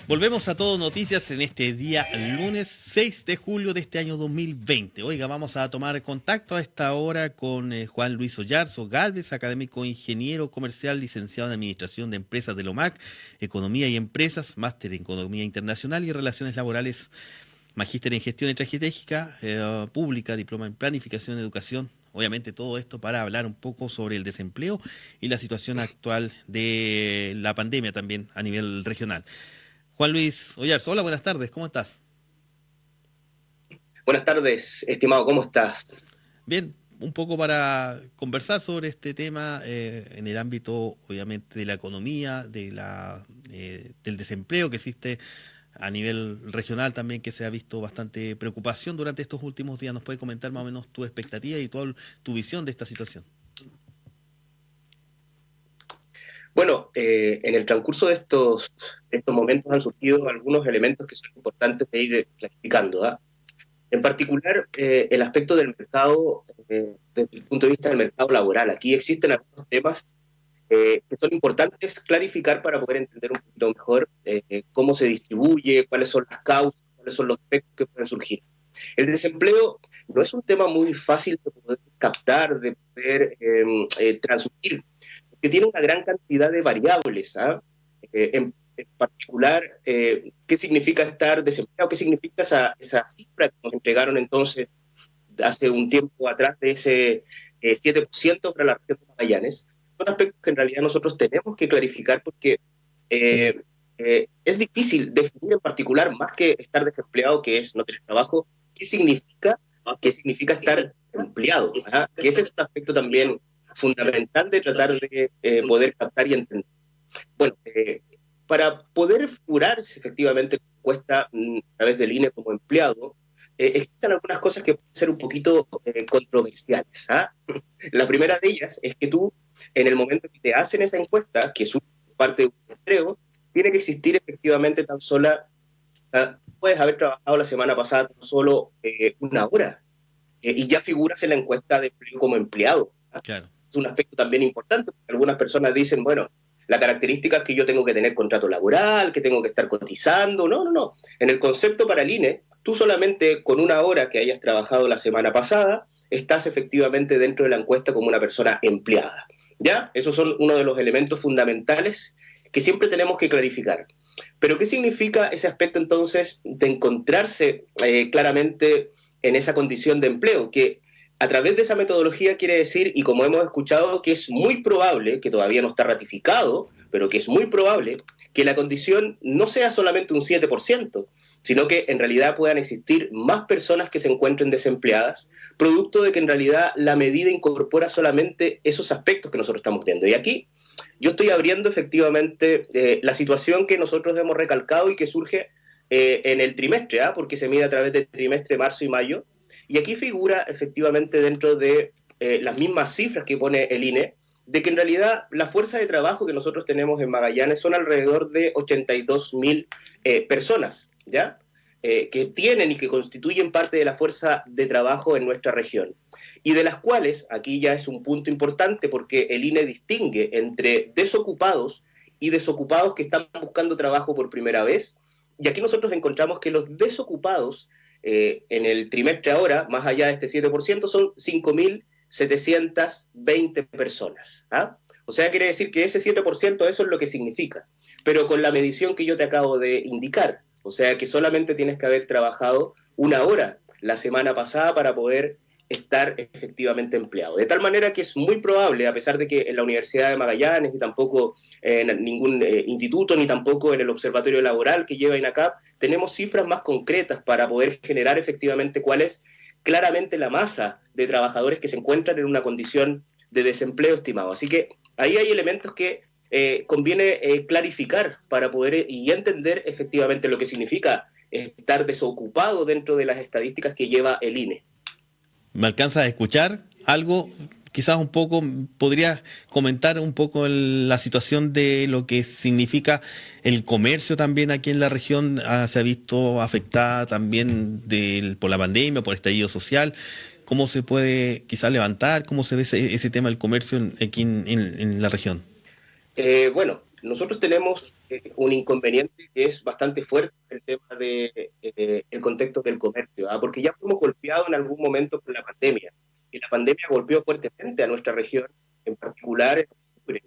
Volvemos a Todo Noticias en este día lunes 6 de julio de este año 2020. Oiga, vamos a tomar contacto a esta hora con Juan Luis Oyarzo Gálvez, académico ingeniero comercial, licenciado en Administración de Empresas de la UMAC, Economía y Empresas, máster en Economía Internacional y Relaciones Laborales, magíster en Gestión Estratégica Pública, diploma en Planificación y Educación. Obviamente todo esto para hablar un poco sobre el desempleo y la situación actual de la pandemia también a nivel regional. Juan Luis Oyarzo, hola, buenas tardes, ¿cómo estás? Buenas tardes, estimado, ¿cómo estás? Bien, un poco para conversar sobre este tema en el ámbito, obviamente, de la economía, del desempleo que existe a nivel regional también, que se ha visto bastante preocupación durante estos últimos días. ¿Nos puedes comentar más o menos tu expectativa y tu visión de esta situación? Bueno, en el transcurso de estos momentos han surgido algunos elementos que son importantes de ir clarificando, ¿ah? En particular, el aspecto del mercado, desde el punto de vista del mercado laboral. Aquí existen algunos temas que son importantes clarificar para poder entender un poquito mejor cómo se distribuye, cuáles son las causas, cuáles son los efectos que pueden surgir. El desempleo no es un tema muy fácil de poder captar, de poder transmitir, porque tiene una gran cantidad de variables. ¿Ah? En particular, ¿qué significa estar desempleado? ¿Qué significa esa cifra que nos entregaron entonces hace un tiempo atrás de ese 7% para la región de Magallanes? Son aspectos que en realidad nosotros tenemos que clarificar porque eh, es difícil definir en particular, más que estar desempleado, que es no tener trabajo, qué significa estar empleado. ¿Ah? Que ese es un aspecto también fundamental de tratar de poder captar y entender. Bueno, para poder figurar si efectivamente cuesta a través del INE como empleado, existen algunas cosas que pueden ser un poquito controversiales. ¿Ah? La primera de ellas es que tú, en el momento que te hacen esa encuesta, que es parte de un empleo, tiene que existir efectivamente tan sola, puedes haber trabajado la semana pasada tan solo una hora y ya figuras en la encuesta de empleo como empleado. ¿Ah? Claro. Es un aspecto también importante, porque algunas personas dicen, bueno, la característica es que yo tengo que tener contrato laboral, que tengo que estar cotizando. No, no, no. En el concepto para el INE, tú solamente con una hora que hayas trabajado la semana pasada, estás efectivamente dentro de la encuesta como una persona empleada. ¿Ya? Esos son uno de los elementos fundamentales que siempre tenemos que clarificar. Pero ¿qué significa ese aspecto entonces de encontrarse claramente en esa condición de empleo? Que a través de esa metodología quiere decir, y como hemos escuchado, que es muy probable, que todavía no está ratificado, pero que es muy probable, que la condición no sea solamente un 7%, sino que en realidad puedan existir más personas que se encuentren desempleadas, producto de que en realidad la medida incorpora solamente esos aspectos que nosotros estamos viendo. Y aquí yo estoy abriendo efectivamente la situación que nosotros hemos recalcado y que surge en el trimestre, ¿ah? Porque se mide a través del trimestre marzo y mayo, y aquí figura efectivamente dentro de las mismas cifras que pone el INE, de que en realidad la fuerza de trabajo que nosotros tenemos en Magallanes son alrededor de 82.000 personas, ¿ya? Que tienen y que constituyen parte de la fuerza de trabajo en nuestra región. Y de las cuales, aquí ya es un punto importante porque el INE distingue entre desocupados y desocupados que están buscando trabajo por primera vez. Y aquí nosotros encontramos que los desocupados en el trimestre ahora, más allá de este 7%, son 5.720 personas. ¿Ah? O sea, quiere decir que ese 7% eso es lo que significa. Pero con la medición que yo te acabo de indicar, o sea, que solamente tienes que haber trabajado una hora la semana pasada para poder estar efectivamente empleado. De tal manera que es muy probable, a pesar de que en la Universidad de Magallanes, ni tampoco en ningún instituto, ni tampoco en el Observatorio Laboral que lleva INACAP, tenemos cifras más concretas para poder generar efectivamente cuál es claramente la masa de trabajadores que se encuentran en una condición de desempleo estimado. Así que ahí hay elementos que conviene clarificar para poder y entender efectivamente lo que significa estar desocupado dentro de las estadísticas que lleva el INE. ¿Me alcanzas a escuchar algo? Quizás un poco, podrías comentar un poco la situación de lo que significa el comercio también aquí en la región. Se ha visto afectada también por la pandemia, por el estallido social. ¿Cómo se puede quizás levantar? ¿Cómo se ve ese tema del comercio aquí en la región? Bueno, nosotros tenemos un inconveniente que es bastante fuerte, el tema de el contexto del comercio, ¿ah? Porque ya fuimos golpeados en algún momento por la pandemia, y la pandemia golpeó fuertemente a nuestra región, en particular en octubre,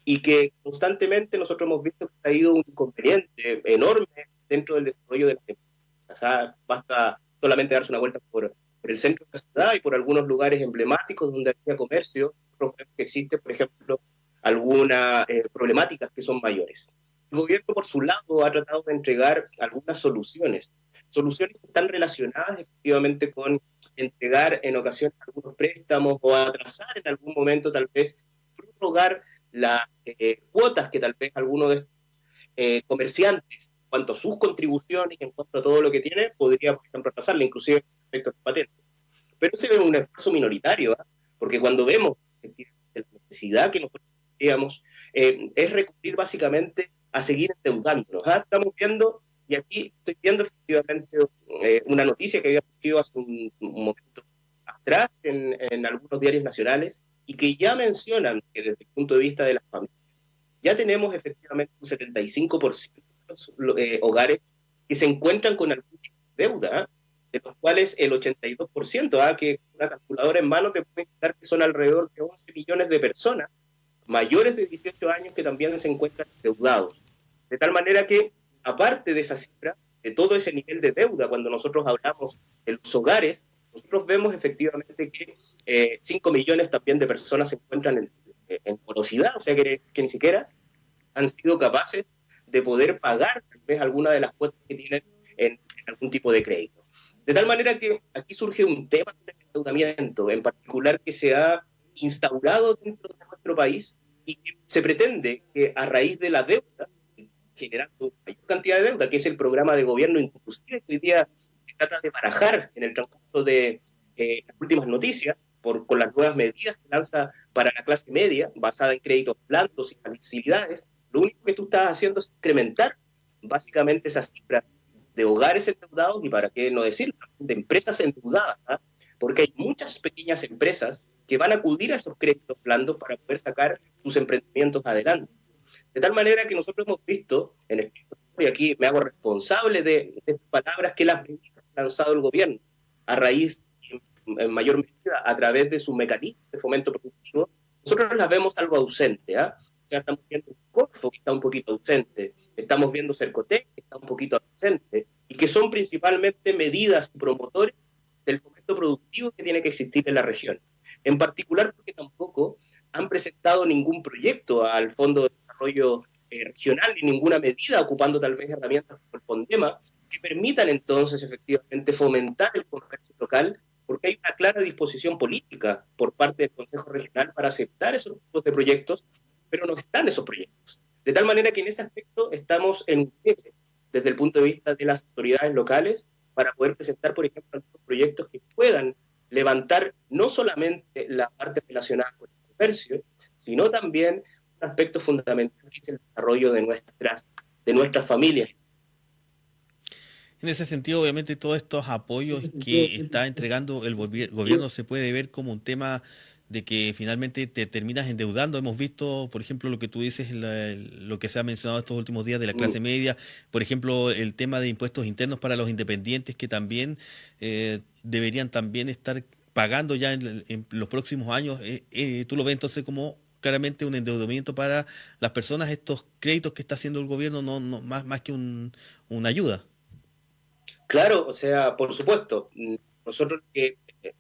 y que constantemente nosotros hemos visto que ha habido un inconveniente enorme dentro del desarrollo de las empresas. O sea, basta solamente darse una vuelta por el centro de la ciudad y por algunos lugares emblemáticos donde había comercio. Nosotros vemos que existe, por ejemplo, algunas problemáticas que son mayores. El gobierno, por su lado, ha tratado de entregar algunas soluciones que están relacionadas efectivamente con entregar en ocasiones algunos préstamos o atrasar en algún momento tal vez prorrogar las cuotas que tal vez algunos de estos comerciantes, en cuanto a sus contribuciones y en cuanto a todo lo que tiene, podría, por ejemplo, atrasarle, inclusive respecto a los patentes. Pero ese es un esfuerzo minoritario, ¿eh? Porque cuando vemos la necesidad que nosotros digamos, es recurrir básicamente a seguir endeudándonos. ¿Ah? Estamos viendo, y aquí estoy viendo efectivamente una noticia que había surgido hace un momento atrás en algunos diarios nacionales y que ya mencionan que desde el punto de vista de las familias, ya tenemos efectivamente un 75% de los hogares que se encuentran con algún tipo de deuda, ¿eh? De los cuales el 82%, que una calculadora en mano te puede indicar que son alrededor de 11 millones de personas mayores de 18 años que también se encuentran endeudados. De tal manera que, aparte de esa cifra, de todo ese nivel de deuda, cuando nosotros hablamos de los hogares, nosotros vemos efectivamente que 5 millones también de personas se encuentran en morosidad, o sea que ni siquiera han sido capaces de poder pagar tal vez alguna de las cuotas que tienen en algún tipo de crédito. De tal manera que aquí surge un tema de endeudamiento, en particular que se ha instaurado dentro de nuestro país y que se pretende que a raíz de la deuda, generando mayor cantidad de deuda, que es el programa de gobierno inclusive que hoy día se trata de barajar en el transcurso de las últimas noticias, con las nuevas medidas que lanza para la clase media, basada en créditos blandos y facilidades, lo único que tú estás haciendo es incrementar básicamente esa cifra de hogares endeudados y, para qué no decir, de empresas endeudadas, ¿eh? Porque hay muchas pequeñas empresas que van a acudir a esos créditos blandos para poder sacar sus emprendimientos adelante. De tal manera que nosotros hemos visto, y aquí me hago responsable de estas palabras, que las medidas que ha lanzado el gobierno a raíz, en mayor medida, a través de su mecanismo de fomento productivo, nosotros las vemos algo ausente. O sea, estamos viendo Corfo, que está un poquito ausente, estamos viendo Cercotec, que está un poquito ausente, y que son principalmente medidas y promotores del fomento productivo que tiene que existir en la región. En particular porque tampoco han presentado ningún proyecto al Fondo de Desarrollo Regional ni ninguna medida ocupando tal vez herramientas como el Fondema que permitan entonces efectivamente fomentar el comercio local, porque hay una clara disposición política por parte del Consejo Regional para aceptar esos tipos de proyectos, pero no están esos proyectos. De tal manera que en ese aspecto estamos en un quiebre desde el punto de vista de las autoridades locales para poder presentar, por ejemplo, algunos proyectos que puedan levantar no solamente la parte relacionada con el comercio, sino también un aspecto fundamental que es el desarrollo de nuestras familias. En ese sentido, obviamente, todos estos apoyos que está entregando el gobierno se puede ver como un tema de que finalmente te terminas endeudando. Hemos visto, por ejemplo, lo que tú dices, lo que se ha mencionado estos últimos días de la clase media, por ejemplo, el tema de impuestos internos para los independientes que también deberían también estar pagando ya en los próximos años. ¿Tú lo ves entonces como claramente un endeudamiento para las personas, estos créditos que está haciendo el gobierno, más que una ayuda? Claro, o sea, por supuesto, nosotros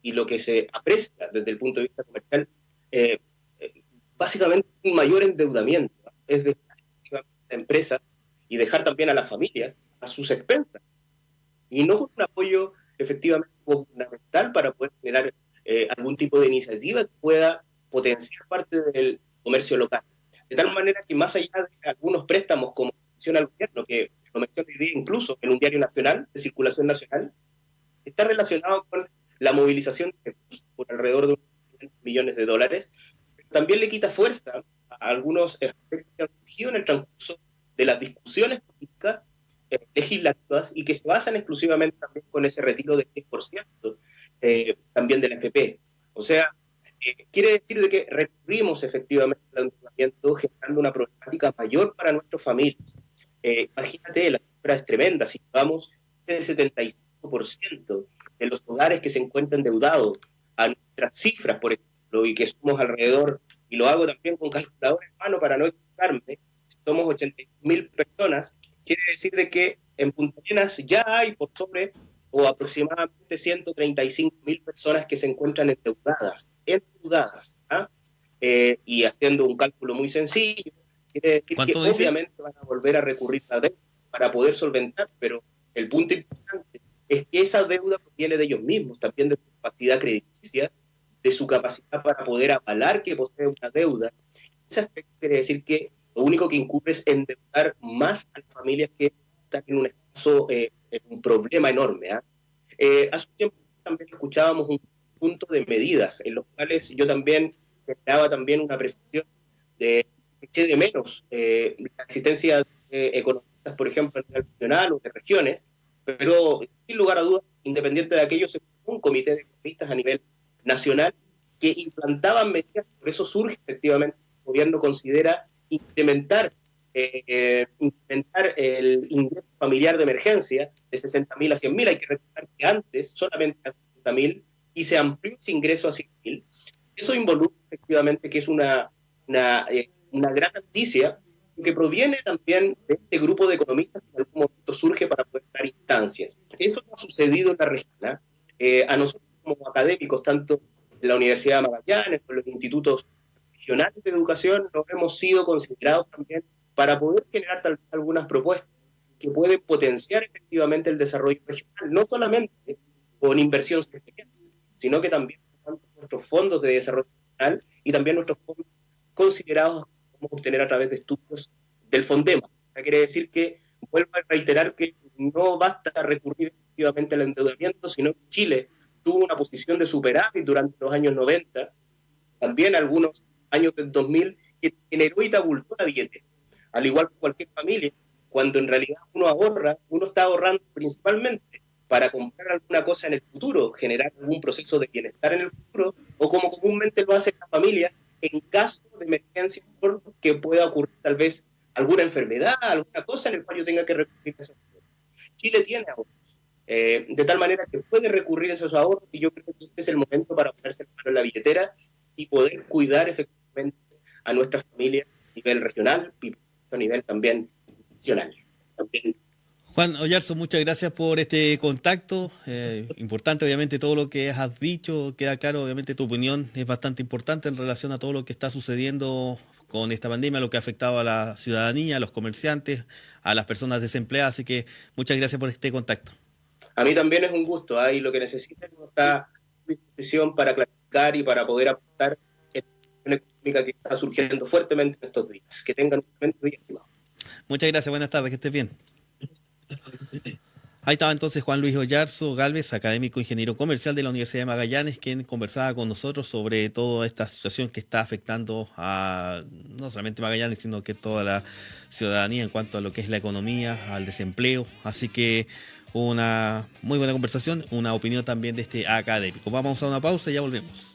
y lo que se aprecia desde el punto de vista comercial, eh, básicamente un mayor endeudamiento, ¿no? Es dejar a la empresa y dejar también a las familias a sus expensas, y no con un apoyo efectivamente gubernamental para poder generar algún tipo de iniciativa que pueda potenciar parte del comercio local. De tal manera que más allá de algunos préstamos, como menciona el gobierno, que lo menciona hoy día incluso en un diario nacional, de circulación nacional, está relacionado con la movilización de recursos por alrededor de unos millones de dólares, pero también le quita fuerza a algunos aspectos que han surgido en el transcurso de las discusiones políticas legislativas y que se basan exclusivamente también con ese retiro del 10% también del FP. O sea, quiere decir de que recurrimos efectivamente al endeudamiento generando una problemática problemática mayor para nuestras familias. Imagínate, la cifra es tremenda, si llevamos el 75% de los hogares que se encuentran endeudados a nuestras cifras, por ejemplo, y que somos alrededor, y lo hago también con calculadora en mano para no equivocarme, somos 80.000 personas, quiere decir de que en Punta Arenas ya hay por sobre o aproximadamente 135.000 personas que se encuentran endeudadas, ¿ah? Y haciendo un cálculo muy sencillo, quiere decir que ¿Cuánto dice? obviamente van a volver a recurrir a la deuda para poder solventar, pero el punto importante es que esa deuda proviene de ellos mismos, también de su capacidad crediticia, de su capacidad para poder avalar que posee una deuda. Ese aspecto quiere decir que lo único que incurre es endeudar más a las familias que están en un escaso, en un problema enorme. Hace un tiempo también escuchábamos un conjunto de medidas en los cuales yo también generaba también una apreciación de que eché de menos la existencia de economistas, por ejemplo, a nivel regional o de regiones, pero sin lugar a dudas, independiente de aquello, se formó un comité de economistas a nivel nacional que implantaban medidas, por eso surge efectivamente, el gobierno considera incrementar el ingreso familiar de emergencia de 60.000 a 100.000. Hay que recordar que antes solamente era 60.000 y se amplió ese ingreso a 100.000. Eso involucra efectivamente que es una gran noticia que proviene también de este grupo de economistas que en algún momento surge para poder dar instancias. Eso no ha sucedido en la región. A nosotros como académicos, tanto en la Universidad de Magallanes, con los institutos regionales de educación, nos hemos sido considerados también para poder generar tal vez algunas propuestas que pueden potenciar efectivamente el desarrollo regional, no solamente con inversión sectorial, sino que también con nuestros fondos de desarrollo regional y también nuestros fondos considerados que podemos obtener a través de estudios del Fondema. Quiere decir que, vuelvo a reiterar que no basta recurrir efectivamente al endeudamiento, sino que Chile tuvo una posición de superávit durante los años 90, también algunos años del 2000, que generó y tabultó la billetera. Al igual que cualquier familia, cuando en realidad uno ahorra, uno está ahorrando principalmente para comprar alguna cosa en el futuro, generar algún proceso de bienestar en el futuro, o como comúnmente lo hacen las familias, en caso de emergencia que pueda ocurrir tal vez alguna enfermedad, alguna cosa en el cual yo tenga que recurrir a esos ahorros. Chile tiene ahorros, de tal manera que puede recurrir a esos ahorros, y yo creo que este es el momento para ponerse la mano en la billetera y poder cuidar efectivamente a nuestras familias a nivel regional y a nivel también nacional. También. Juan Oyarzo, muchas gracias por este contacto. Importante, obviamente, todo lo que has dicho. Queda claro, obviamente, tu opinión es bastante importante en relación a todo lo que está sucediendo con esta pandemia, lo que ha afectado a la ciudadanía, a los comerciantes, a las personas desempleadas. Así que muchas gracias por este contacto. A mí también es un gusto, y lo que necesiten está a disposición para clarificar y para poder aportar en la económica que está surgiendo fuertemente en estos días. Que tengan un tremendo día, estimado. Muchas gracias, buenas tardes, que estés bien. Ahí estaba entonces Juan Luis Oyarzo Gálvez, académico ingeniero comercial de la Universidad de Magallanes, quien conversaba con nosotros sobre toda esta situación que está afectando a no solamente Magallanes, sino que toda la ciudadanía en cuanto a lo que es la economía, al desempleo. Así que una muy buena conversación, una opinión también de este académico. Vamos a una pausa y ya volvemos.